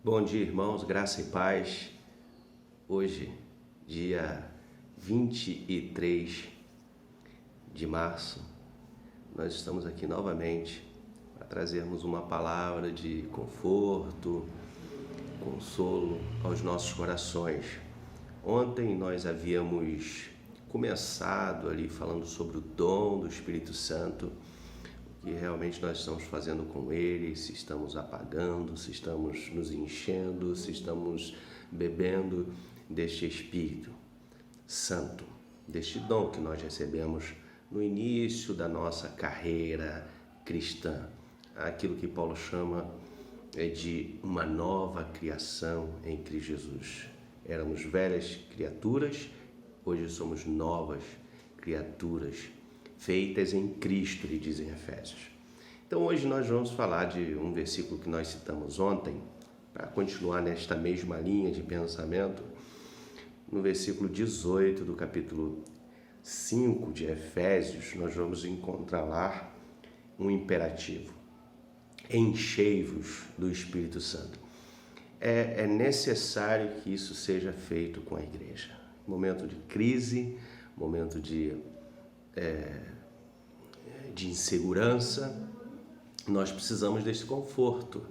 Bom dia, irmãos, graça e paz. Hoje, dia 23 de março, nós estamos aqui novamente para trazermos uma palavra de conforto, consolo aos nossos corações. Ontem nós havíamos começado ali falando sobre o dom do Espírito Santo, o que realmente nós estamos fazendo com ele, se estamos apagando, se estamos nos enchendo, se estamos bebendo deste Espírito Santo, deste dom que nós recebemos no início da nossa carreira cristã, aquilo que Paulo chama de uma nova criação em Cristo Jesus. Éramos velhas criaturas, hoje somos novas criaturas, feitas em Cristo, ele diz em Efésios. Então hoje nós vamos falar de um versículo que nós citamos ontem, para continuar nesta mesma linha de pensamento, no versículo 18 do capítulo 5 de Efésios, nós vamos encontrar lá um imperativo: enchei-vos do Espírito Santo. É necessário que isso seja feito com a igreja. Momento de crise, momento de insegurança, nós precisamos desse conforto,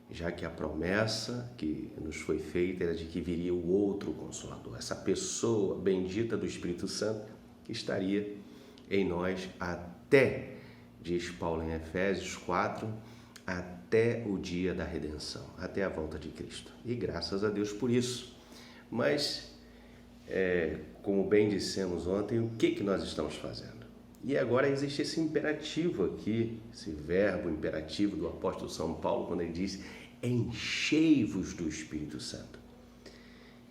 já que a promessa que nos foi feita era de que viria o outro Consolador, essa pessoa bendita do Espírito Santo que estaria em nós até, diz Paulo em Efésios 4, até o dia da redenção, até a volta de Cristo. E graças a Deus por isso. Mas, como bem dissemos ontem, o que nós estamos fazendo? E agora existe esse imperativo aqui, esse verbo imperativo do apóstolo São Paulo, quando ele diz: enchei-vos do Espírito Santo.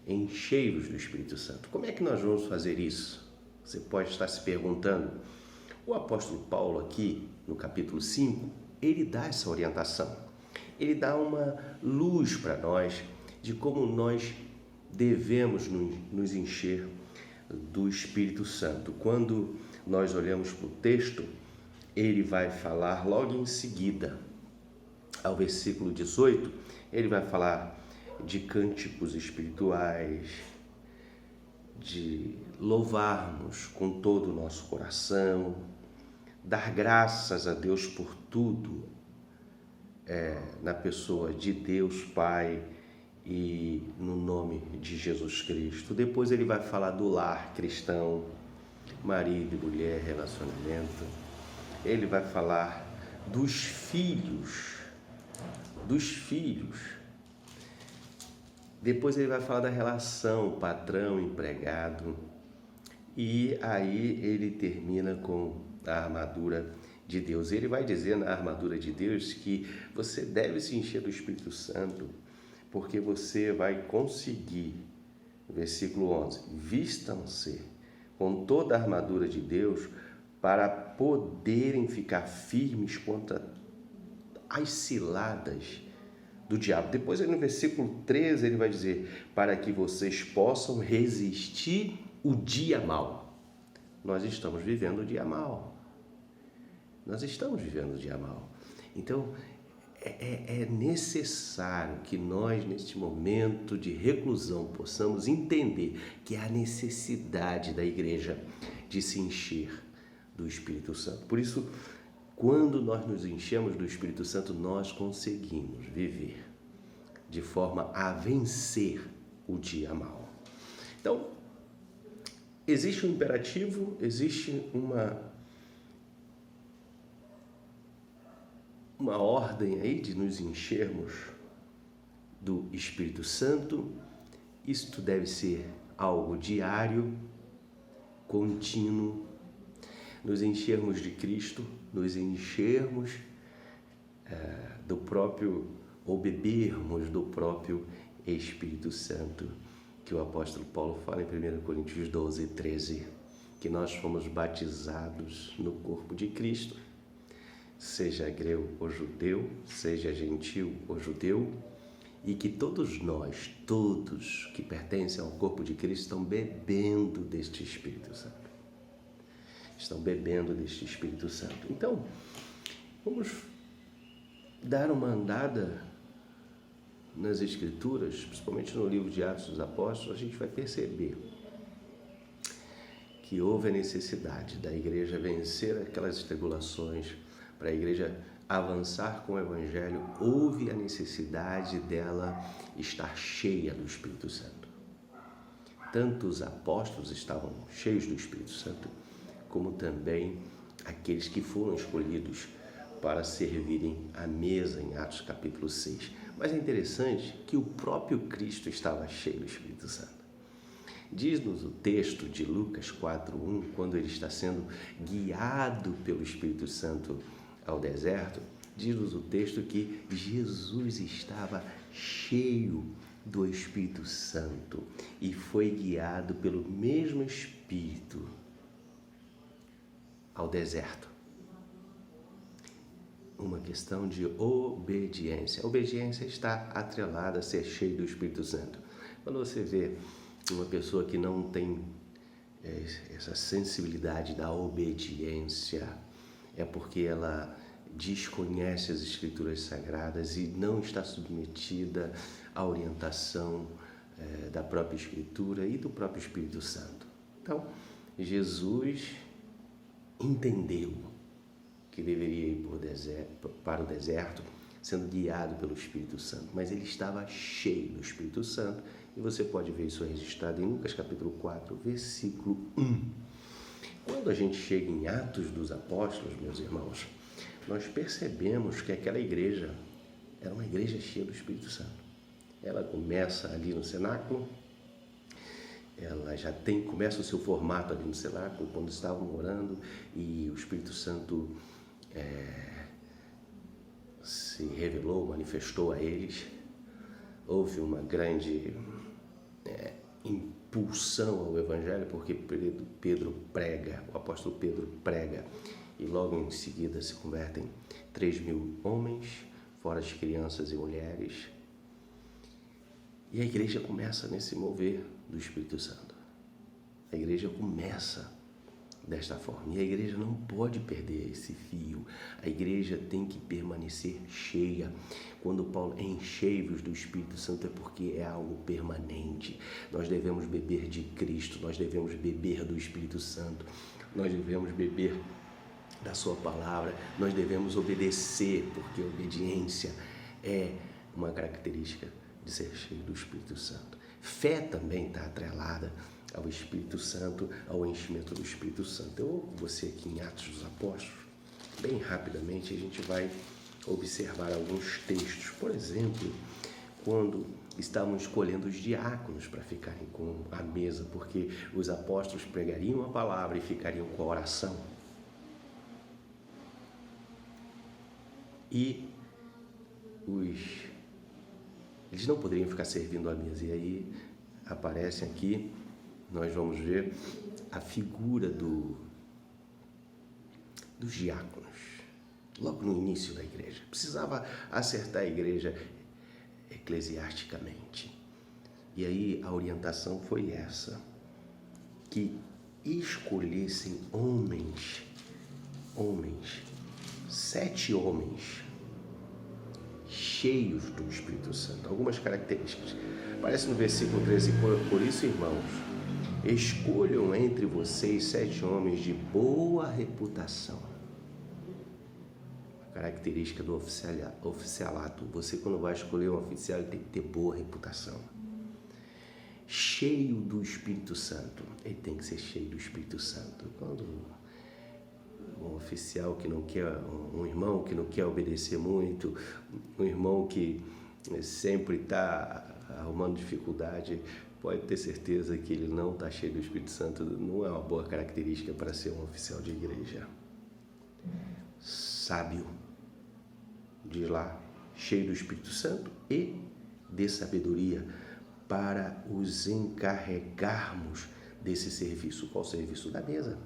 Enchei-vos do Espírito Santo. Como é que nós vamos fazer isso? Você pode estar se perguntando. O apóstolo Paulo aqui, no capítulo 5, ele dá essa orientação. Ele dá uma luz para nós de como nós devemos nos encher do Espírito Santo. Quando nós olhamos para o texto, ele vai falar logo em seguida, ao versículo 18, ele vai falar de cânticos espirituais, de louvarmos com todo o nosso coração, dar graças a Deus por tudo, na pessoa de Deus Pai e no nome de Jesus Cristo. Depois ele vai falar do lar cristão, marido e mulher, relacionamento. Ele vai falar dos filhos. Depois ele vai falar da relação patrão-empregado. E aí ele termina com a armadura de Deus. Ele vai dizer na armadura de Deus que você deve se encher do Espírito Santo, porque você vai conseguir, versículo 11, vistam-se com toda a armadura de Deus para poderem ficar firmes contra as ciladas do diabo. Depois, no versículo 13, ele vai dizer: para que vocês possam resistir o dia mau. Nós estamos vivendo o dia mau. Então, é necessário que nós, neste momento de reclusão, possamos entender que há necessidade da igreja de se encher do Espírito Santo. Por isso, quando nós nos enchemos do Espírito Santo, nós conseguimos viver de forma a vencer o dia mau. Então, existe um imperativo, existe uma ordem aí de nos enchermos do Espírito Santo. Isto deve ser algo diário, contínuo, nos enchermos de Cristo, nos enchermos do próprio, ou bebermos do próprio Espírito Santo, que o apóstolo Paulo fala em 1 Coríntios 12, 13, que nós fomos batizados no corpo de Cristo, seja grego ou judeu, seja gentil ou judeu, e que todos nós, todos que pertencem ao corpo de Cristo, estão bebendo deste Espírito Santo. Então, vamos dar uma andada nas Escrituras, principalmente no livro de Atos dos Apóstolos, a gente vai perceber que houve a necessidade da igreja vencer aquelas tribulações, para a igreja avançar com o Evangelho, houve a necessidade dela estar cheia do Espírito Santo. Tanto os apóstolos estavam cheios do Espírito Santo, como também aqueles que foram escolhidos para servirem à mesa em Atos capítulo 6. Mas é interessante que o próprio Cristo estava cheio do Espírito Santo. Diz-nos o texto de Lucas 4:1, quando ele está sendo guiado pelo Espírito Santo ao deserto, diz-nos o texto que Jesus estava cheio do Espírito Santo e foi guiado pelo mesmo Espírito ao deserto. Uma questão de obediência. A obediência está atrelada a ser cheio do Espírito Santo. Quando você vê uma pessoa que não tem essa sensibilidade da obediência, é porque ela desconhece as Escrituras Sagradas e não está submetida à orientação da própria Escritura e do próprio Espírito Santo. Então, Jesus entendeu que deveria ir para o deserto, sendo guiado pelo Espírito Santo, mas ele estava cheio do Espírito Santo, e você pode ver isso registrado em Lucas capítulo 4, versículo 1. Quando a gente chega em Atos dos Apóstolos, meus irmãos, nós percebemos que aquela igreja era uma igreja cheia do Espírito Santo. Ela começa ali no cenáculo, ela já começa o seu formato ali no cenáculo, quando estavam orando, e o Espírito Santo se revelou, manifestou a eles. Houve uma grande impulsão ao Evangelho, porque Pedro prega, o apóstolo Pedro prega, e logo em seguida se convertem 3.000 homens, fora as crianças e mulheres, e a igreja começa nesse mover do Espírito Santo. A igreja começa desta forma, e a igreja não pode perder esse fio. A igreja tem que permanecer cheia. Quando Paulo enche-vos do Espírito Santo, é porque é algo permanente. Nós devemos beber de Cristo, nós devemos beber do Espírito Santo, nós devemos beber da sua palavra, nós devemos obedecer, porque a obediência é uma característica de ser cheio do Espírito Santo. Fé também está atrelada ao Espírito Santo, ao enchimento do Espírito Santo. Eu vou com você aqui em Atos dos Apóstolos, bem rapidamente, a gente vai observar alguns textos. Por exemplo, quando estavam escolhendo os diáconos para ficarem com a mesa, porque os apóstolos pregariam a palavra e ficariam com a oração. E eles não poderiam ficar servindo a mesa. E aí aparecem aqui, nós vamos ver a figura dos diáconos, logo no início da igreja. Precisava acertar a igreja eclesiasticamente. E aí a orientação foi essa, que escolhessem homens, 7 homens, cheios do Espírito Santo. Algumas características. Aparece no versículo 13, por isso, irmãos, escolham entre vocês 7 homens de boa reputação. A característica do oficialato. Você, quando vai escolher um oficial, ele tem que ter boa reputação. Cheio do Espírito Santo. Ele tem que ser cheio do Espírito Santo. Quando um oficial que não quer, um irmão que não quer obedecer muito, um irmão que sempre está arrumando dificuldade, pode ter certeza que ele não está cheio do Espírito Santo. Não é uma boa característica para ser um oficial de igreja. Sábio, diz lá, cheio do Espírito Santo e de sabedoria, para os encarregarmos desse serviço. Qual serviço? Da mesa.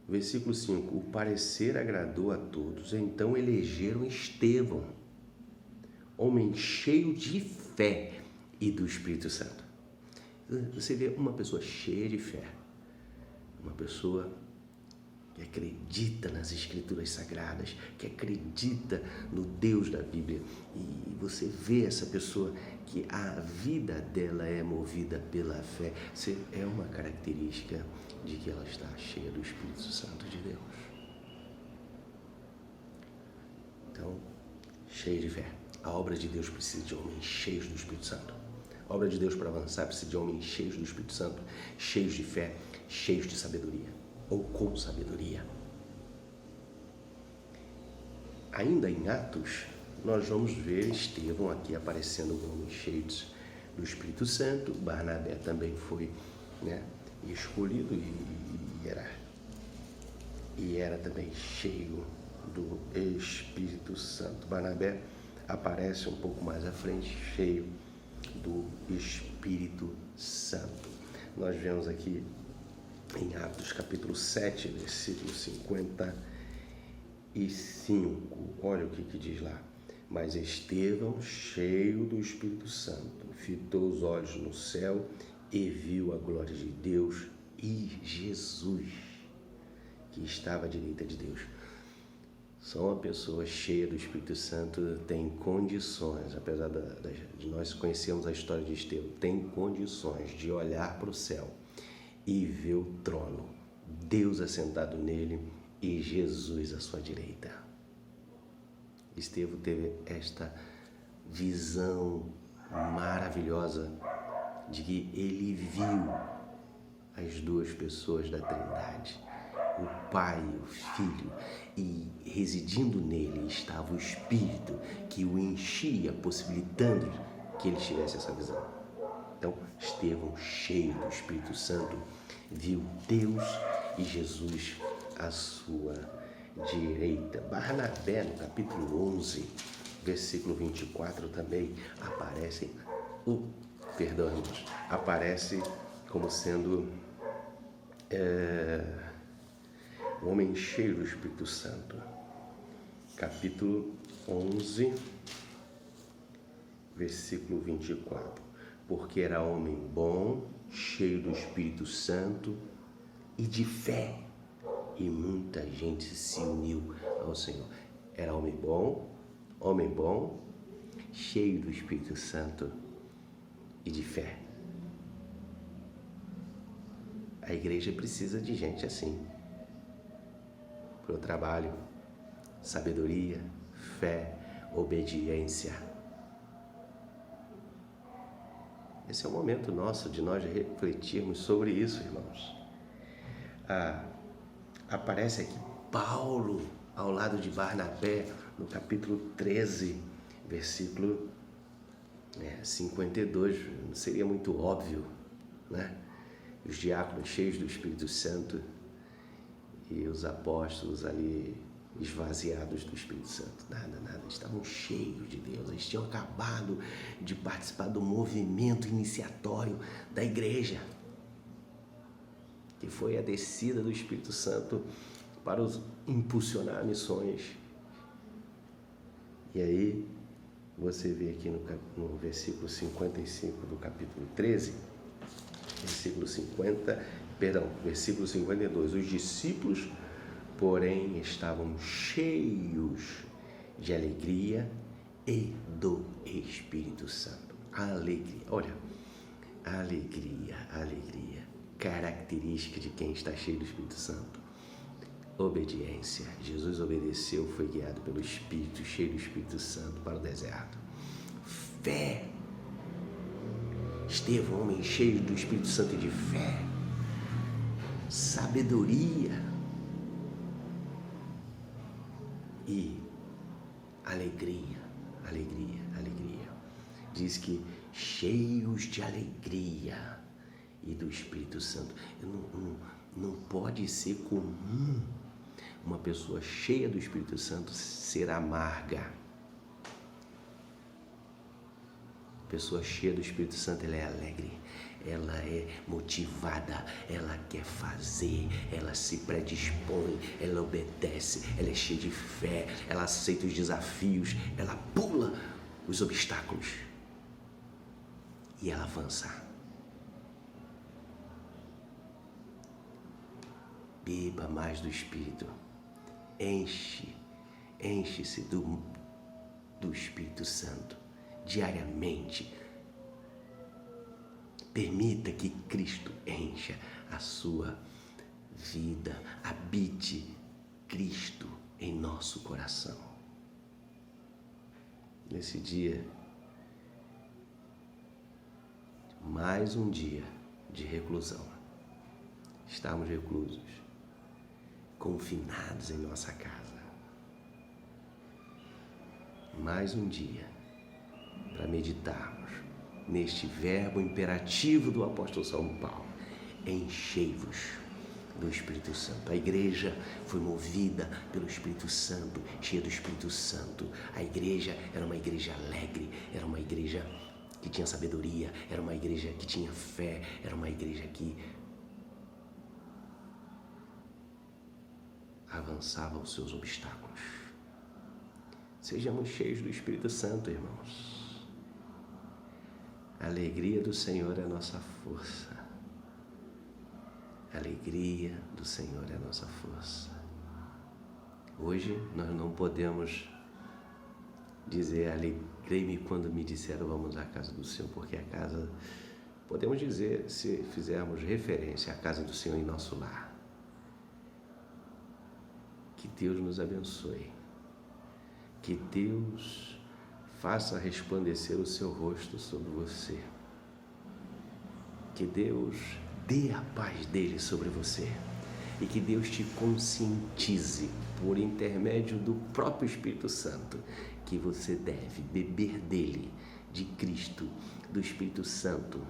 Versículo 5, o parecer agradou a todos, então elegeram Estevão, homem cheio de fé e do Espírito Santo. Você vê uma pessoa cheia de fé, uma pessoa que acredita nas Escrituras Sagradas, que acredita no Deus da Bíblia. E você vê essa pessoa que a vida dela é movida pela fé. É uma característica de que ela está cheia do Espírito Santo de Deus. Então, cheio de fé. A obra de Deus precisa de homens cheios do Espírito Santo. A obra de Deus para avançar precisa de homens cheios do Espírito Santo, cheios de fé, cheios de sabedoria, ou com sabedoria. Ainda em Atos, nós vamos ver Estevão aqui aparecendo como homem cheio do Espírito Santo. Barnabé também foi, escolhido e era também cheio do Espírito Santo. Barnabé aparece um pouco mais à frente, cheio do Espírito Santo. Nós vemos aqui em Atos capítulo 7, versículo 55. Olha o que diz lá. Mas Estevão, cheio do Espírito Santo, fitou os olhos no céu e viu a glória de Deus e Jesus, que estava à direita de Deus. Só uma pessoa cheia do Espírito Santo tem condições, apesar de nós conhecermos a história de Estevão, tem condições de olhar para o céu e ver o trono, Deus assentado nele e Jesus à sua direita. Estevão teve esta visão maravilhosa de que ele viu as duas pessoas da Trindade, o Pai e o Filho, e residindo nele estava o Espírito que o enchia, possibilitando que ele tivesse essa visão. Então, Estevão, cheio do Espírito Santo, viu Deus e Jesus à sua direita. Barnabé, no capítulo 11, versículo 24, também aparece como sendo um homem cheio do Espírito Santo. Capítulo 11, versículo 24. Porque era homem bom, cheio do Espírito Santo e de fé, e muita gente se uniu ao Senhor. Era homem bom, cheio do Espírito Santo e de fé. A igreja precisa de gente assim, para o trabalho, sabedoria, fé, obediência. Esse é o momento nosso de nós refletirmos sobre isso, irmãos. Aparece aqui Paulo ao lado de Barnabé, no capítulo 13, versículo 52. Seria muito óbvio, né? Os diáconos cheios do Espírito Santo e os apóstolos ali esvaziados do Espírito Santo. Nada, estavam cheios de Deus. Eles tinham acabado de participar do movimento iniciatório da igreja, que foi a descida do Espírito Santo para impulsionar missões. E aí, você vê aqui no versículo 55 do capítulo 13, versículo 52, os discípulos, porém, estavam cheios de alegria e do Espírito Santo. A alegria, olha, alegria, característica de quem está cheio do Espírito Santo. Obediência. Jesus obedeceu, foi guiado pelo Espírito, cheio do Espírito Santo, para o deserto. Fé. Estevão, homem cheio do Espírito Santo e de fé. Sabedoria. E alegria. Diz que cheios de alegria e do Espírito Santo. Não pode ser comum uma pessoa cheia do Espírito Santo ser amarga. Pessoa cheia do Espírito Santo, ela é alegre, ela é motivada, ela quer fazer, ela se predispõe, ela obedece, ela é cheia de fé, ela aceita os desafios, ela pula os obstáculos e ela avança. Beba mais do Espírito. Enche-se do Espírito Santo diariamente. Permita que Cristo encha a sua vida. Habite Cristo em nosso coração. Nesse dia, mais um dia de reclusão. Estamos reclusos, confinados em nossa casa. Mais um dia para meditarmos neste verbo imperativo do apóstolo São Paulo: enchei-vos do Espírito Santo. A igreja foi movida pelo Espírito Santo, cheia do Espírito Santo. A igreja era uma igreja alegre, era uma igreja que tinha sabedoria, era uma igreja que tinha fé, era uma igreja que avançava os seus obstáculos. Sejamos cheios do Espírito Santo, irmãos. A alegria do Senhor é a nossa força. A alegria do Senhor é a nossa força. Hoje nós não podemos dizer alegrei-me quando me disseram vamos à casa do Senhor, porque a casa, podemos dizer, se fizermos referência à casa do Senhor em nosso lar. Que Deus nos abençoe. Que Deus faça resplandecer o seu rosto sobre você. Que Deus dê a paz dele sobre você. E que Deus te conscientize, por intermédio do próprio Espírito Santo, que você deve beber dele, de Cristo, do Espírito Santo,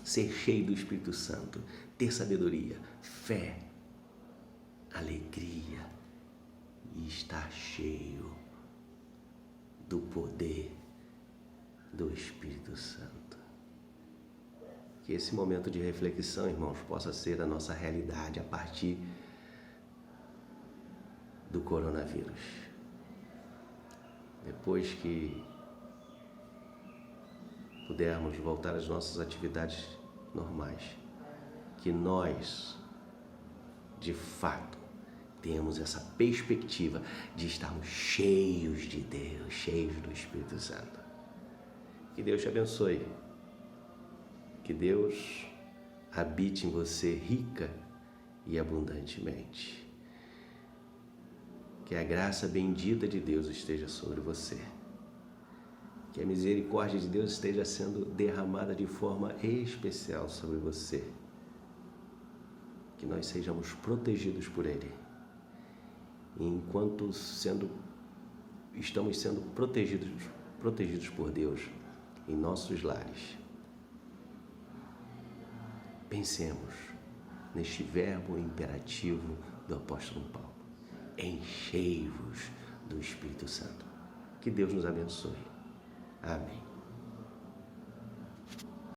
ser cheio do Espírito Santo, ter sabedoria, fé, alegria e estar cheio do poder do Espírito Santo. Que esse momento de reflexão, irmãos, possa ser a nossa realidade a partir do coronavírus. Depois que pudermos voltar às nossas atividades normais, que nós, de fato, temos essa perspectiva de estarmos cheios de Deus, cheios do Espírito Santo. Que Deus te abençoe. Que Deus habite em você rica e abundantemente. Que a graça bendita de Deus esteja sobre você. Que a misericórdia de Deus esteja sendo derramada de forma especial sobre você. Que nós sejamos protegidos por Ele. E enquanto estamos sendo protegidos por Deus em nossos lares, pensemos neste verbo imperativo do apóstolo Paulo: enchei-vos do Espírito Santo. Que Deus nos abençoe. Amém.